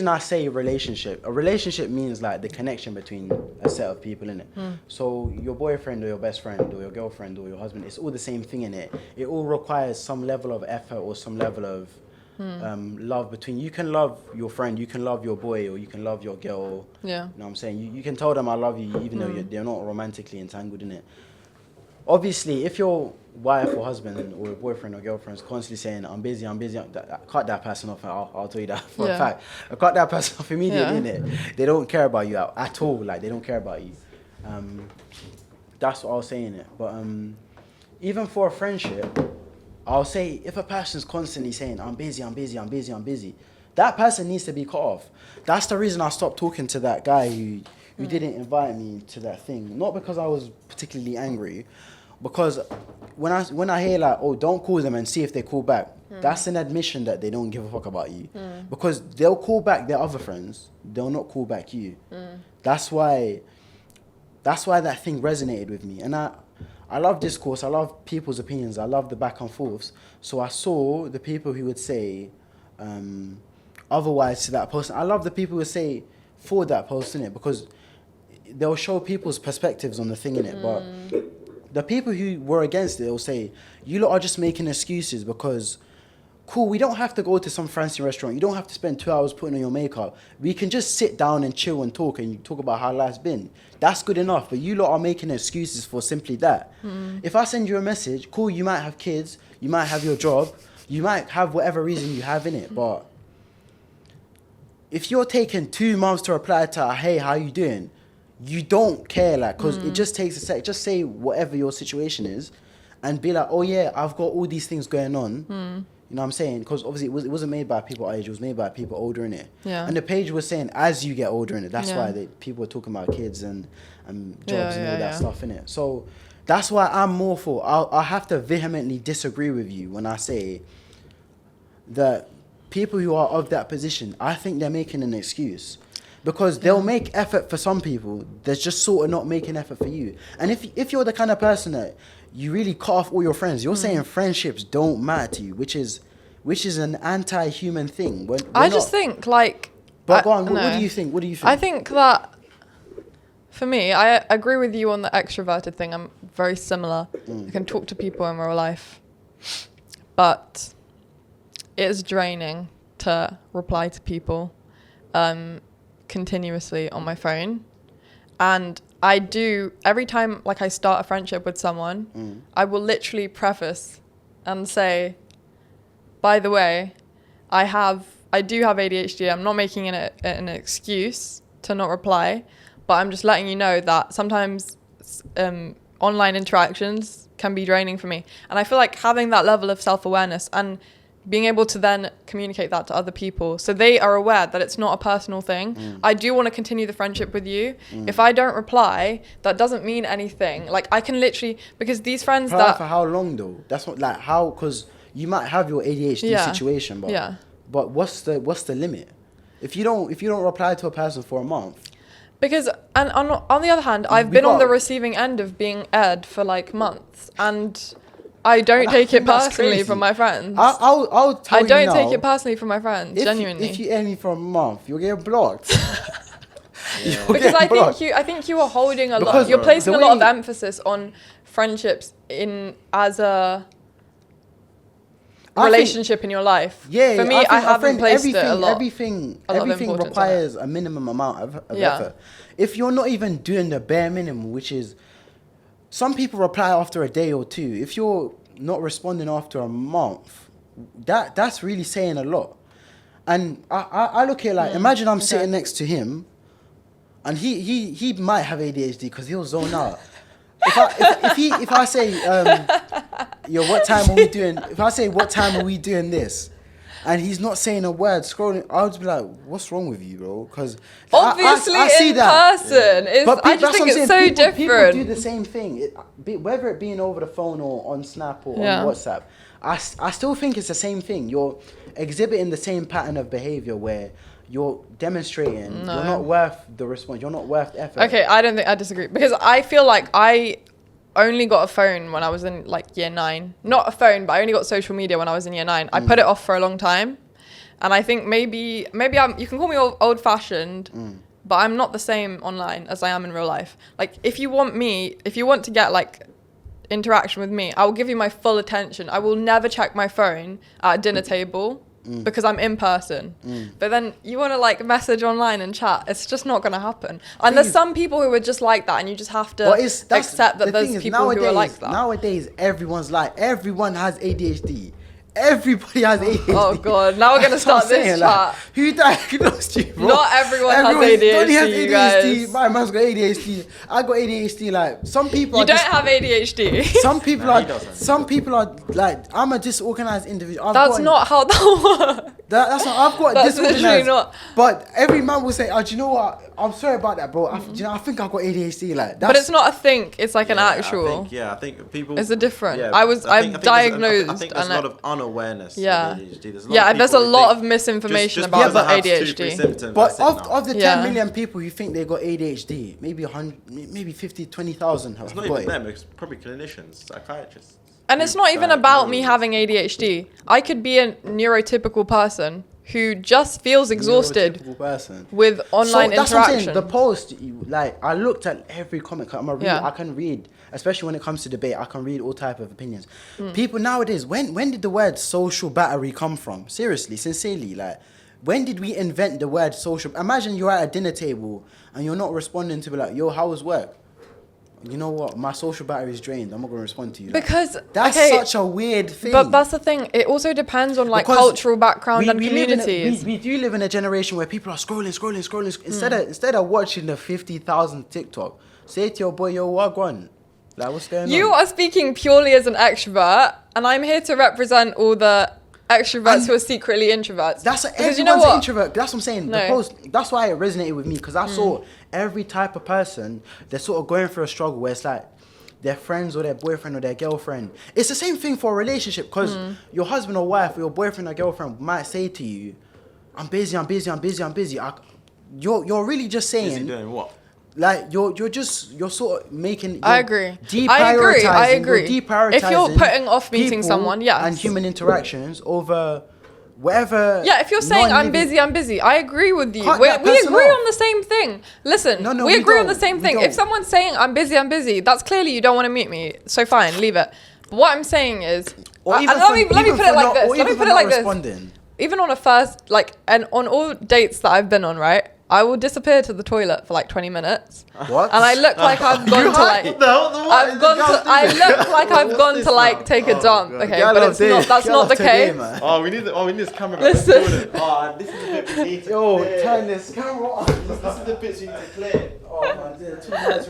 reason I say a relationship means like the connection between a set of people, innit? So your boyfriend or your best friend or your girlfriend or your husband, it's all the same thing, innit? It all requires some level of effort or some level of love between. You can love your friend, you can love your boy, or you can love your girl. Yeah. You know what I'm saying? You can tell them I love you even though they're not romantically entangled in it. Obviously, if your wife or husband or your boyfriend or girlfriend is constantly saying, I'm busy, cut that person off. I'll tell you that for a fact. I cut that person off immediately, innit? They don't care about you at all. Like, they don't care about you. That's what I was saying, it. But even for a friendship, I'll say, if a person's constantly saying, I'm busy, that person needs to be cut off. That's the reason I stopped talking to that guy who didn't invite me to that thing. Not because I was particularly angry, because when I hear like, oh, don't call them and see if they call back, that's an admission that they don't give a fuck about you. Because they'll call back their other friends, they'll not call back you. That's why that thing resonated with me. And I love discourse, I love people's opinions, I love the back and forths. So I saw the people who would say otherwise to that person. I love the people who would say for that post, innit? Because they'll show people's perspectives on the thing, innit? But the people who were against it will say, you lot are just making excuses because, cool, we don't have to go to some fancy restaurant. You don't have to spend 2 hours putting on your makeup. We can just sit down and chill and talk about how life's been. That's good enough. But you lot are making excuses for simply that. If I send you a message, cool, you might have kids, you might have your job, you might have whatever reason you have in it. But if you're taking 2 months to reply to, hey, how you doing? You don't care, like, because it just takes a sec. Just say whatever your situation is and be like, oh yeah, I've got all these things going on. You know what I'm saying? Because obviously it wasn't made by people our age, it was made by people older in it. Yeah. And the page was saying as you get older in it, that's why people were talking about kids and jobs and all that stuff in it. So that's why I'm more for, I'll have to vehemently disagree with you when I say that people who are of that position, I think they're making an excuse. Because they'll make effort for some people, they're just sort of not making effort for you. And if you're the kind of person that you really cut off all your friends, you're saying friendships don't matter to you, which is an anti-human thing. I just think, like... But go on, what do you think? I think that, for me, I agree with you on the extroverted thing. I'm very similar. I can talk to people in real life. But it is draining to reply to people continuously on my phone. And I do, every time like I start a friendship with someone, I will literally preface and say, by the way, I do have ADHD. I'm not making it an excuse to not reply, but I'm just letting you know that sometimes online interactions can be draining for me. And I feel like having that level of self-awareness and being able to then communicate that to other people so they are aware that it's not a personal thing. I do want to continue the friendship with you. If I don't reply, that doesn't mean anything. Like, I can literally, because these friends for how long though? That's what, like, how, because you might have your ADHD situation, but what's the limit? If you don't reply to a person for a month. Because, and on the other hand, I've been on the receiving end of being aired for like months, and I don't take it personally from my friends. I'll tell you now. I don't take it personally from my friends, genuinely. If you air me for a month, you'll get blocked. Because I think you are holding a lot. You're placing a lot of emphasis on friendships as a relationship in your life. Yeah. For me, I haven't placed it a lot. Everything requires a minimum amount of effort. If you're not even doing the bare minimum, which is, some people reply after a day or two. If you're not responding after a month, that's really saying a lot. And I look at it like, imagine I'm sitting next to him, and he might have ADHD because he'll zone out. If I say, yo, what time are we doing? If I say, what time are we doing this? And he's not saying a word, scrolling, I'll just be like, what's wrong with you, bro? Because obviously I see in that. person, I just think it's so different. People do the same thing, whether it being over the phone or on Snap or on WhatsApp. I still think it's the same thing. You're exhibiting the same pattern of behavior where you're demonstrating you're not worth the response, you're not worth the effort. Okay, I disagree, because I feel like I only got a phone when I was in like year 9. Not a phone, but I only got social media when I was in year 9. I put it off for a long time. And I think maybe you can call me old fashioned, but I'm not the same online as I am in real life. Like if you want to get like interaction with me, I will give you my full attention. I will never check my phone at a dinner table because I'm in person. But then you want to like message online and chat, it's just not going to happen. And there's some people who are just like that, and you just have to accept that there's people who are like that. Nowadays, everyone's like, everyone has ADHD. Everybody has ADHD. Oh God! Now we're gonna start this chat. Like, who diagnosed you, bro? Not everyone has ADHD, you guys. My man's got ADHD. I got ADHD. Like some people. You don't have ADHD. Some people are. Some people are like. I'm a disorganized individual. That's not how that works. That's not. I've got That's literally disorganized. not. But every man will say, "Oh, do you know what? I'm sorry about that, bro. I think I've got ADHD." Like, but it's not a think. It's like an actual. I think people. It's a different. Yeah, I'm diagnosed. I think there's a lot of unawareness. Yeah. With ADHD. There's a lot of misinformation about ADHD. Symptoms, but of the 10 million people who think they got ADHD, maybe 100, maybe 50, 20,000 have it's not got even it. them. It's probably clinicians, psychiatrists. And it's not even about me having ADHD. I could be a neurotypical person who just feels exhausted with online that's interaction. What I'm saying. The post, like, I looked at every comment. I can read, especially when it comes to debate. I can read all type of opinions. People nowadays, when did the word social battery come from? Seriously, sincerely, like, when did we invent the word social? Imagine you're at a dinner table and you're not responding to be like, yo, how was work? You know what? My social battery is drained. I'm not going to respond to you. Because that's such a weird thing. But that's the thing. It also depends on like cultural background and communities. We do live in a generation where people are scrolling. Instead of watching the 50,000 TikTok, say to your boy, yo, wagwan. Like, what's going on? You are speaking purely as an extrovert, and I'm here to represent all the extroverts who are secretly introverts. Everyone's an introvert. That's what I'm saying. The post. That's why it resonated with me, because I saw every type of person. They're sort of going through a struggle where it's like their friends or their boyfriend or their girlfriend. It's the same thing for a relationship, because your husband or wife or your boyfriend or girlfriend might say to you, "I'm busy. You're really just saying. Busy doing what? Like you're sort of making. I agree. I agree. If you're putting off meeting someone, and human interactions over whatever. Yeah, if you're saying I'm busy, I agree with you. We agree on the same thing. Listen, we agree on the same thing. If someone's saying I'm busy, that's clearly you don't want to meet me. So fine, leave it. But what I'm saying is, let me put it like this. Even on a first, and on all dates that I've been on, right? I will disappear to the toilet for like 20 minutes. What? And I look like I've gone to like... I look like I've gone to like take a dump. Okay, but it's not. That's not the case. We need this camera. Listen. This is the bit we need to Yo, turn this camera on. This is the bits we need to clear. Oh man,